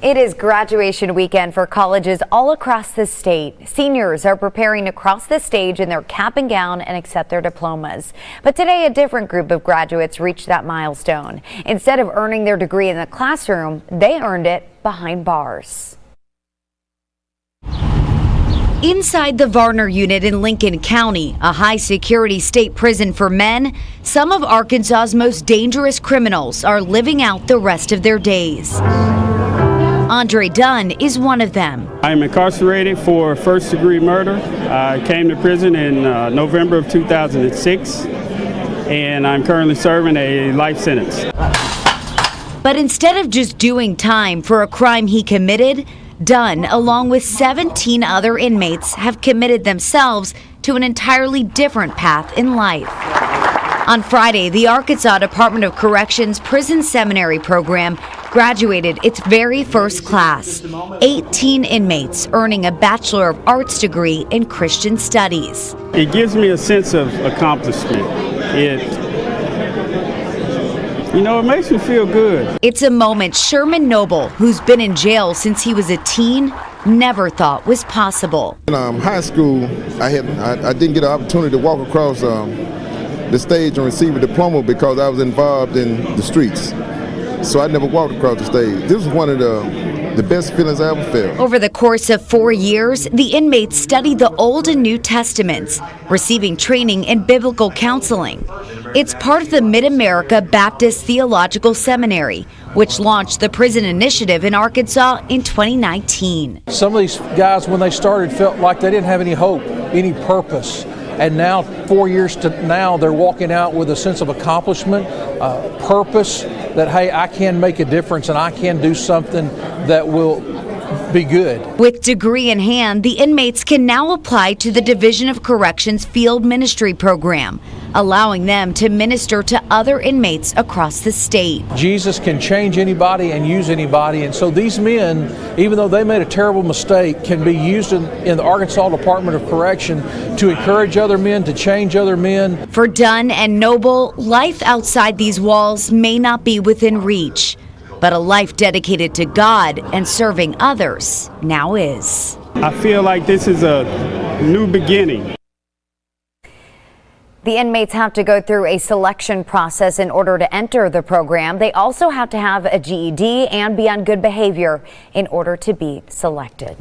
It is graduation weekend for colleges all across the state. Seniors are preparing to cross the stage in their cap and gown and accept their diplomas. But today, a different group of graduates reached that milestone. Instead of earning their degree in the classroom, they earned it behind bars. Inside the Varner Unit in Lincoln County, a high-security state prison for men, some of Arkansas's most dangerous criminals are living out the rest of their days. Andre Dunn is one of them. I'm incarcerated for first-degree murder. I came to prison in November of 2006, and I'm currently serving a life sentence. But instead of just doing time for a crime he committed, Dunn, along with 17 other inmates, have committed themselves to an entirely different path in life. On Friday, the Arkansas Department of Corrections Prison Seminary program graduated its very first class, 18 inmates earning a Bachelor of Arts degree in Christian Studies. It gives me a sense of accomplishment. It makes me feel good. It's a moment Sherman Noble, who's been in jail since he was a teen, never thought was possible. In high school, I didn't get an opportunity to walk across the stage and receive a diploma because I was involved in the streets. So I never walked across the stage. This was one of the best feelings I ever felt. Over the course of 4 years, the inmates studied the Old and New Testaments, receiving training in biblical counseling. It's part of the Mid-America Baptist Theological Seminary, which launched the prison initiative in Arkansas in 2019. Some of these guys, when they started, felt like they didn't have any hope, any purpose. And now, 4 years to now, they're walking out with a sense of accomplishment, purpose, that, hey, I can make a difference and I can do something that will be good. With degree in hand, the inmates can now apply to the Division of Corrections Field Ministry Program, allowing them to minister to other inmates across the state. Jesus can change anybody and use anybody, and so these men, even though they made a terrible mistake, can be used in the Arkansas Department of Correction to encourage other men, to change other men. For Dunn and Noble, life outside these walls may not be within reach, but a life dedicated to God and serving others now is. I feel like this is a new beginning. The inmates have to go through a selection process in order to enter the program. They also have to have a GED and be on good behavior in order to be selected.